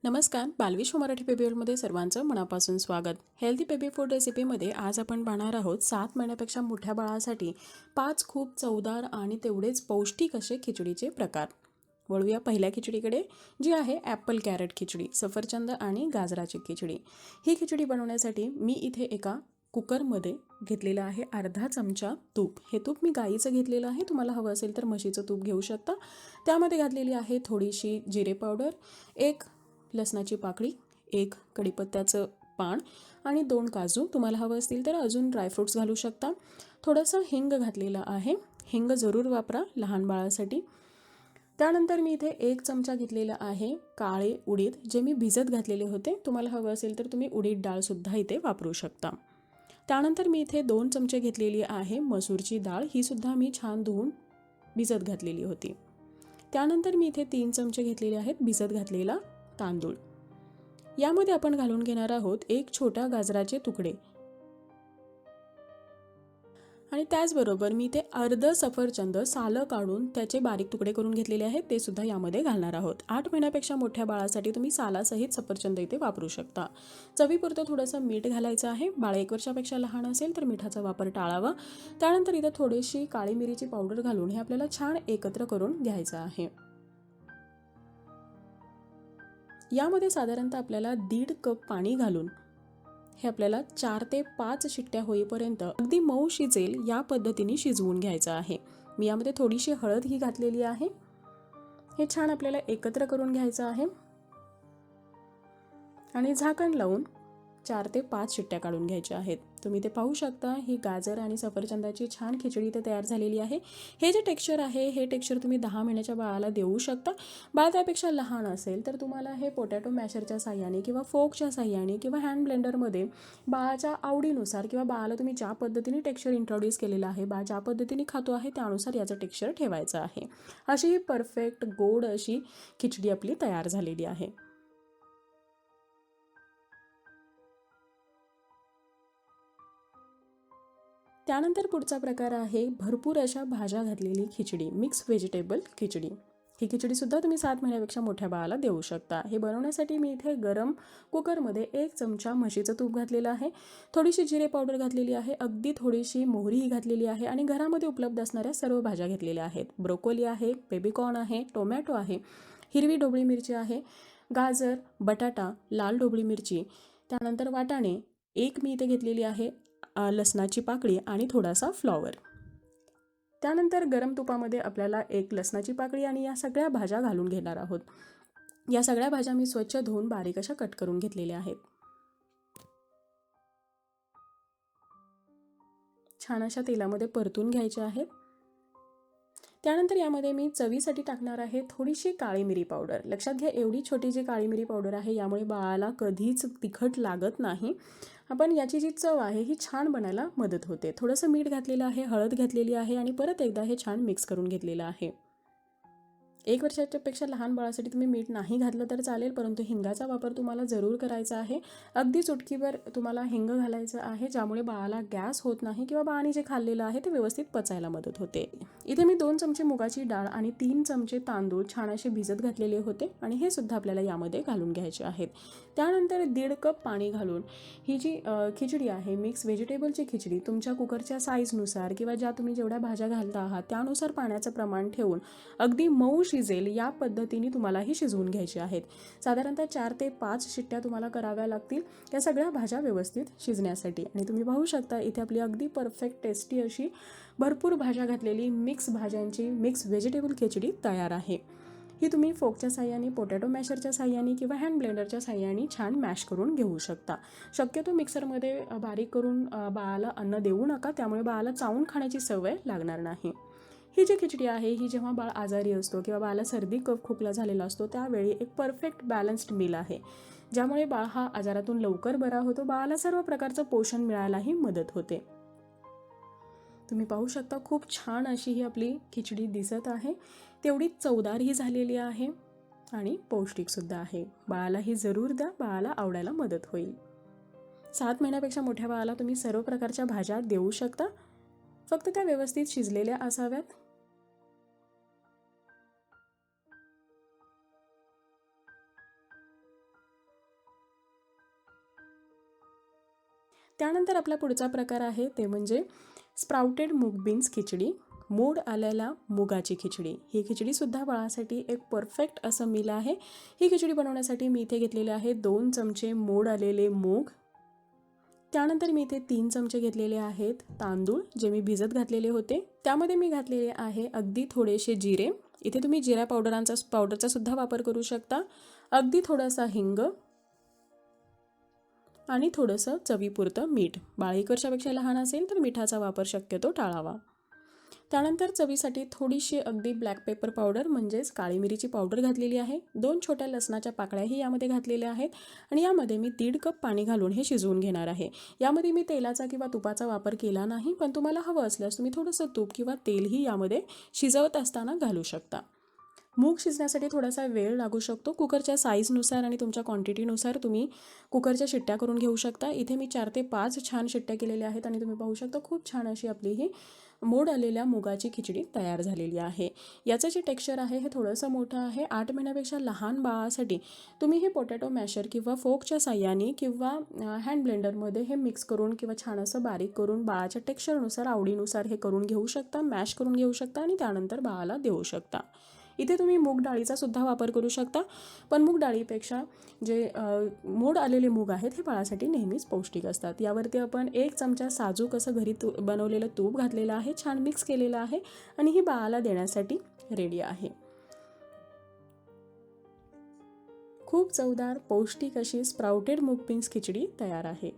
नमस्कार, बालविश्व मराठी बेबीमध्ये सर्वांचं मनापासून स्वागत. हेल्दी बेबी फूड रेसिपीमध्ये आज आपण पाहणार आहोत 7 महिन्यापेक्षा मोठ्या बाळासाठी 5 खूप चवदार आणि तेवढेच पौष्टिक असे खिचडीचे प्रकार. वळूया पहिल्या खिचडीकडे, जी आहे ॲपल कॅरेट खिचडी, सफरचंद आणि गाजराची खिचडी. ही खिचडी बनवण्यासाठी मी इथे एका कुकरमध्ये घेतलेलं आहे अर्धा चमचा तूप. हे तूप मी गाईचं घेतलेलं आहे, तुम्हाला हवं असेल तर म्हशीचं तूप घेऊ शकता. त्यामध्ये घातलेली आहे थोडीशी जिरे पावडर, एक लसणाची पाकळी, एक कढीपत्त्याचं पान आणि 2 काजू. तुम्हाला हवं असतील तर अजून ड्रायफ्रूट्स घालू शकता. थोडंसं हिंग घातलेलं आहे. हिंग जरूर वापरा लहान बाळासाठी. त्यानंतर मी इथे 1 चमचा घेतलेला आहे काळे उडीद, जे मी भिजत घातलेले होते. तुम्हाला हवं असेल तर तुम्ही उडीद डाळसुद्धा इथे वापरू शकता. त्यानंतर मी इथे 2 चमचे घेतलेली आहे मसूरची डाळ. ही सुद्धा मी छान धुवून भिजत घातलेली होती. त्यानंतर मी इथे 3 चमचे घेतलेले आहेत भिजत घातलेला तांदूळ. यामध्ये आपण घालून घेणार आहोत 1 छोटा गाजराचे तुकडे आणि त्याचबरोबर मी इथे अर्ध सफरचंद सालं काढून त्याचे बारीक तुकडे करून घेतलेले आहेत, ते सुद्धा यामध्ये घालणार आहोत. 8 महिन्यापेक्षा मोठ्या बाळासाठी तुम्ही सालासहित सफरचंद इथे वापरू शकता. चवीपुरतं थोडंसं मीठ घालायचं आहे. बाळ 1 वर्षापेक्षा लहान असेल तर मिठाचा वापर टाळावा. त्यानंतर इथे थोडीशी काळी मिरीची पावडर घालून हे आपल्याला छान एकत्र करून घ्यायचं आहे. यामध्ये साधारणतः आपल्याला 1.5 कप पाणी घालून हे आपल्याला 4 ते 5 शिट्ट्या होईपर्यंत अगदी मऊ शिजेल या पद्धतीने शिजवून घ्यायचं आहे. मी यामध्ये थोडीशी हळद ही घातलेली आहे. हे छान आपल्याला एकत्र करून घ्यायचं आहे आणि झाकण लावून 4 ते 5 शिट्ट्या काढून घ्यायच्या आहेत. तुम्ही ते पाहू शकता, ही गाजर आणि सफरचंदाची छान खिचडी इथे तयार झालेली आहे. हे जे टेक्स्चर आहे हे टेक्स्चर तुम्ही 10 महिन्याच्या बाळाला देऊ शकता. बाळ त्यापेक्षा लहान असेल तर तुम्हाला हे पोटॅटो मॅशरच्या साह्याने किंवा फोकच्या साह्याने किंवा हँड ब्लेंडरमध्ये बाळाच्या आवडीनुसार किंवा बाळाला तुम्ही ज्या पद्धतीने टेक्स्चर इंट्रोड्यूस केलेलं आहे, बाळ ज्या पद्धतीने खातो आहे त्यानुसार याचं टेक्स्चर ठेवायचं आहे. अशी ही परफेक्ट गोड अशी खिचडी आपली तयार झालेली आहे. त्यानंतर पुढचा प्रकार आहे भरपूर अशा भाज्या घातलेली खिचडी, मिक्स व्हेजिटेबल खिचडी. ही खिचडीसुद्धा तुम्ही 7 महिन्यापेक्षा मोठ्या बाळाला देऊ शकता. हे बनवण्यासाठी मी इथे गरम कुकरमध्ये 1 चमचा म्हशीचं तूप घातलेलं आहे, थोडीशी जिरे पावडर घातलेली आहे, अगदी थोडीशी मोहरीही घातलेली आहे आणि घरामध्ये उपलब्ध असणाऱ्या सर्व भाज्या घेतलेल्या आहेत. ब्रोकोली आहे, बेबीकॉर्न आहे, टोमॅटो आहे, हिरवी ढोबळी मिरची आहे, गाजर, बटाटा, लाल ढोबळी मिरची, त्यानंतर वाटाणे, एक मी इथे घेतलेली आहे लसणाची पाकळी आणि थोडासा फ्लॉवर. त्यानंतर गरम तुपामध्ये आपल्याला 1 लसणाची पाकळी आणि या सगळ्या भाज्या घालून घेणार आहोत. या सगळ्या भाज्या मी स्वच्छ धुवून बारीक अशा कट करून घेतलेल्या आहेत. छान अशा तेलामध्ये परतून घ्यायच्या आहेत. त्यानंतर यामध्ये मी चवीसाठी टाकणार आहे थोडीशी काळी मिरी पावडर. लक्षात घ्या, एवढी छोटी जी काळी मिरी पावडर आहे यामुळे बाळाला कधीच तिखट लागत नाही. आपण याची जी चव आहे ही छान बनायला मदत होते. थोडंसं मीठ घातलेलं आहे, हळद घातलेली आहे आणि परत एकदा हे छान मिक्स करून घेतलेलं आहे. 1 वर्षाच्यापेक्षा लहान बाळासाठी तुम्ही मीठ नाही घातलं तर चालेल, परंतु हिंगाचा वापर तुम्हाला जरूर करायचा आहे. अगदी चुटकीभर तुम्हाला हिंग घालायचं आहे, ज्यामुळे बाळाला गॅस होत नाही किंवा बाळाने जे खाल्लेलं आहे ते व्यवस्थित पचायला मदत होते. इथे मी 2 चमचे मुगाची डाळ आणि 3 चमचे तांदूळ छान असे भिजत घातलेले होते आणि हे सुद्धा आपल्याला यामध्ये घालून घ्यायचे आहेत. त्यानंतर 1.5 कप पाणी घालून ही जी खिचडी आहे, मिक्स व्हेजिटेबलची खिचडी, तुमच्या कुकरच्या साईजनुसार किंवा ज्या तुम्ही जेवढ्या भाज्या घालता आहात त्यानुसार पाण्याचं प्रमाण ठेवून अगदी मऊ शिजेल या पद्धतीने तुम्हाला ही शिजवून घ्यायची आहेत. साधारणतः 4 ते 5 शिट्ट्या तुम्हाला कराव्या लागतील या सगळ्या भाज्या व्यवस्थित शिजण्यासाठी. आणि तुम्ही पाहू शकता इथे आपली अगदी परफेक्ट टेस्टी अशी भरपूर भाज्या घातलेली मिक्स भाज्यांची मिक्स व्हेजिटेबल खिचडी तयार आहे. ही तुम्ही फोकच्या साह्याने, पोटॅटो मॅशरच्या साह्याने किंवा हँड ब्लेंडरच्या साह्याने छान मॅश करून घेऊ शकता. शक्यतो मिक्सरमध्ये बारीक करून बाळाला अन्न देऊ नका, त्यामुळे बाळाला चावून खाण्याची सवय लागणार नाही. ही जी खिचडी आहे ही जेव्हा बाळ आजारी असतो किंवा बाळाला सर्दी कफ खोकला झालेला असतो त्यावेळी एक परफेक्ट बॅलन्स्ड मील आहे, ज्यामुळे बाळ हा आजारातून लवकर बरा होतो. बाळाला सर्व प्रकारचं पोषण मिळायलाही मदत होते. तुम्ही पाहू शकता खूप छान अशी ही आपली खिचडी दिसत आहे. तेवढी चवदारही झालेली आहे आणि पौष्टिकसुद्धा आहे. बाळाला ही जरूर द्या, बाळाला आवडायला मदत होईल. 7 महिन्यापेक्षा मोठ्या बाळाला तुम्ही सर्व प्रकारच्या भाज्या देऊ शकता, फक्त त्या व्यवस्थित शिजलेल्या असाव्यात. त्यानंतर आपला पुढचा प्रकार आहे ते म्हणजे स्प्राउटेड मूग बीन्स खिचडी, मोड आलेला मुगाची खिचडी. ही खिचडीसुद्धा बाळासाठी एक परफेक्ट असं मील आहे. ही खिचडी बनवण्यासाठी मी इथे घेतलेले आहे 2 चमचे मोड आलेले मूग. त्यानंतर मी इथे 3 चमचे घेतलेले आहेत तांदूळ जे मी भिजत घातलेले होते. त्यामध्ये मी घातलेले आहे अगदी थोडेसे जिरे. इथे तुम्ही जिरा पावडरचा सुद्धा वापर करू शकता. अगदी थोडासा हिंग आणि थोडंसं चवीपुरतं मीठ. बाळ 1 वर्षापेक्षा लहान असेल तर मिठाचा वापर शक्यतो टाळावा. त्यानंतर चवीसाठी थोडीशी अगदी ब्लॅक पेपर पावडर म्हणजेच काळी मिरीची पावडर घातलेली आहे. 2 छोट्या लसणाच्या पाकळ्याही यामध्ये घातलेल्या आहेत आणि यामध्ये मी 1.5 कप पाणी घालून हे शिजवून घेणार आहे. यामध्ये मी तेलाचा किंवा तुपाचा वापर केला नाही, पण तुम्हाला हवं असल्यास तुम्ही थोडंसं तूप किंवा तेलही यामध्ये शिजवत असताना घालू शकता. मूग शिजण्यासाठी थोडासा वेळ लागू शकतो. कुकरच्या साईजनुसार आणि तुमच्या क्वांटिटीनुसार तुम्ही कुकरच्या शिट्ट्या करून घेऊ शकता. इथे मी 4 ते 5 छान शिट्ट्या केलेल्या आहेत आणि तुम्ही पाहू शकता खूप छान अशी आपली ही मोड आलेल्या मुगाची खिचडी तयार झालेली आहे. याचं जे टेक्स्चर आहे हे थोडंसं मोठं आहे. 8 महिन्यापेक्षा लहान बाळासाठी तुम्ही हे पोटॅटो मॅशर किंवा फोकच्या साह्याने किंवा हँड ब्लेंडरमध्ये हे मिक्स करून किंवा छान असं बारीक करून बाळाच्या टेक्स्चरनुसार आवडीनुसार हे करून घेऊ शकता, मॅश करून घेऊ शकता आणि त्यानंतर बाळाला देऊ शकता. इथे तुम्ही मूग डाळीचा सुद्धा वापर करू शकता, पण मूग डाळीपेक्षा जे मोड आलेले मूग आहेत हे बाळासाठी नेहमीच पौष्टिक असतात. यावरती आपण 1 चमचा साजूक असं घरी बनवलेलं तूप घातलेलं आहे, छान मिक्स केलेलं आहे आणि ही बाळाला देण्यासाठी रेडी आहे. खूप चवदार पौष्टिक अशी स्प्राउटेड मूग बीन्स खिचडी तयार आहे.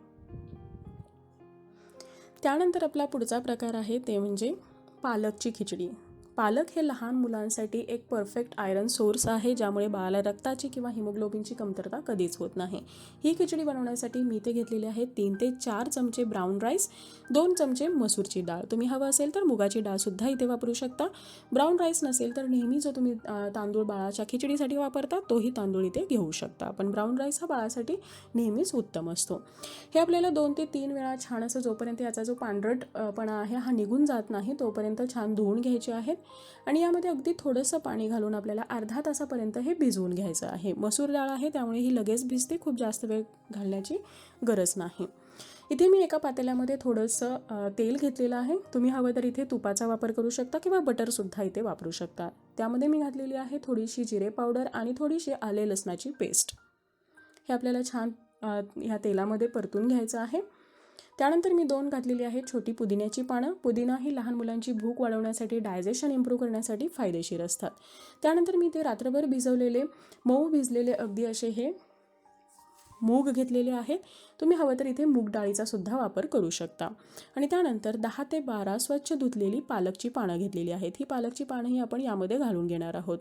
त्यानंतर आपला पुढचा प्रकार आहे ते म्हणजे पालकची खिचडी. पालक हे लहान मुलांसाठी एक परफेक्ट आयरन सोर्स आहे, ज्यामुळे बाळाला रक्ताची किंवा हिमोग्लोबिनची कमतरता कधीच होत नाही. ही खिचडी बनवण्यासाठी मी इथे घेतलेली आहे 3 ते 4 चमचे ब्राऊन राईस, 2 चमचे मसूरची डाळ. तुम्ही हवं असेल तर मुगाची डाळसुद्धा इथे वापरू शकता. ब्राऊन राईस नसेल तर नेहमी जो तुम्ही तांदूळ बाळाच्या खिचडीसाठी वापरता तोही तांदूळ इथे घेऊ शकता. पण ब्राऊन राईस हा बाळासाठी नेहमीच उत्तम असतो. हे आपल्याला 2 ते 3 वेळा छान असं जोपर्यंत याचा जो पांढरटपणा आहे हा निघून जात नाही तोपर्यंत छान धुवून घ्यायचे आहेत आणि यामध्ये अगदी थोडंसं पाणी घालून आपल्याला अर्धा तासापर्यंत हे भिजवून घ्यायचं आहे. मसूर डाळ आहे त्यामुळे ही लगेच भिजते, खूप जास्त वेळ घालण्याची गरज नाही. इथे मी एका पातेल्यामध्ये थोडंसं तेल घेतलेलं आहे. तुम्ही हवं तर इथे तुपाचा वापर करू शकता किंवा बटरसुद्धा इथे वापरू शकता. त्यामध्ये मी घातलेली आहे थोडीशी जिरे पावडर आणि थोडीशी आले लसणाची पेस्ट. हे आपल्याला छान ह्या तेलामध्ये परतून घ्यायचं आहे. त्यानंतर मी 2 घातलेली आहे छोटी पुदिन्याची पानं. पुदिना ही लहान मुलांची भूक वाढवण्यासाठी, डायजेशन इम्प्रूव्ह करण्यासाठी फायदेशीर असतात. त्यानंतर मी ते रात्रभर भिजवलेले मऊ भिजलेले अगदी असे हे मूग घेतलेले आहेत. तुम्ही हवं तर इथे मूग डाळीचा सुद्धा वापर करू शकता. आणि त्यानंतर 10 ते 12 स्वच्छ धुतलेली पालकची पानं घेतलेली आहेत. ही पालकची पानंही आपण यामध्ये घालून घेणार आहोत.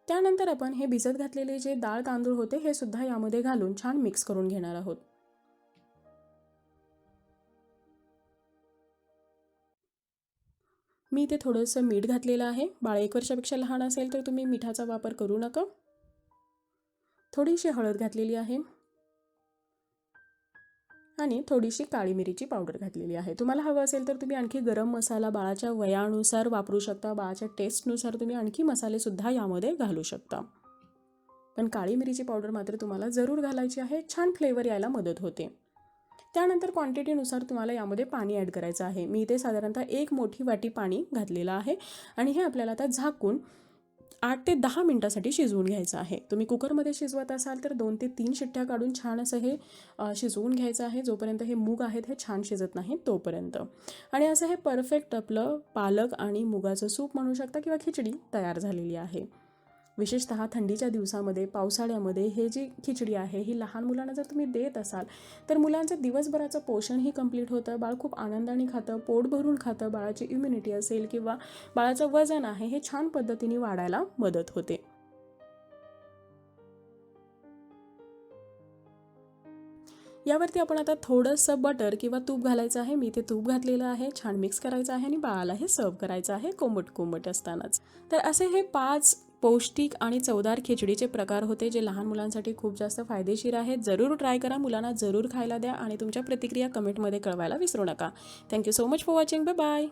त्यानंतर आपण हे भिजत घातलेले जे डाळ तांदूळ होते हे सुद्धा यामध्ये घालून छान मिक्स करून घेणार आहोत. मी इथे थोडंसं मीठ घातलेलं आहे. बाळ 1 वर्षापेक्षा लहान असेल तर तुम्ही मिठाचा वापर करू नका. थोडीशी हळद घातलेली आहे आणि थोडीशी काळी मिरीची पावडर घातलेली आहे. तुम्हाला हवं असेल तर तुम्ही आणखी गरम मसाला बाळाच्या वयानुसार वापरू शकता. बाळाच्या टेस्टनुसार तुम्ही आणखी मसालेसुद्धा यामध्ये घालू शकता. पण काळी मिरीची पावडर मात्र तुम्हाला जरूर घालायची आहे. छान फ्लेवर यायला मदत होते. त्यानंतर क्वांटिटीनुसार तुम्हाला यामध्ये पाणी ॲड करायचं आहे. मी इथे साधारणतः 1 मोठी वाटी पाणी घातलेलं आहे आणि हे आपल्याला आता झाकून 8 ते 10 मिनिटासाठी शिजवून घ्यायचं आहे. तुम्ही कुकरमध्ये शिजवत असाल तर 2 ते 3 शिट्ट्या काढून छान असं हे शिजवून घ्यायचं आहे, जोपर्यंत हे मूग आहेत हे छान शिजत नाही तोपर्यंत. आणि असं हे परफेक्ट आपलं पालक आणि मुगाचं सूप म्हणू शकता किंवा खिचडी तयार झालेली आहे. विशेषतः थंडीच्या दिवसामध्ये, पावसाळ्यामध्ये हे जी खिचडी आहे ही लहान मुलांना जर तुम्ही देत असाल तर मुलांचं दिवसभराचं पोषणही कंप्लीट होतं. बाळ खूप आनंदाने खातं, पोट भरून खातं. बाळाची इम्युनिटी असेल किंवा बाळाचं वजन आहे हे छान पद्धतीने वाढायला मदत होते. यावरती आपण आता थोडंसं बटर किंवा तूप घालायचं आहे. मी इथे तूप घातलेलं आहे. छान मिक्स करायचं आहे आणि बाळाला हे सर्व करायचं आहे कोमट असतानाच. तर असे हे 5 पौष्टिक आणि चवदार खिचडीचे प्रकार होते जे लहान मुलांसाठी खूप जास्त फायदेशीर आहेत. जरूर ट्राय करा, मुलांना जरूर खायला द्या आणि तुमच्या प्रतिक्रिया कमेंटमध्ये कळवायला विसरू नका. Thank you so much for watching. Bye bye.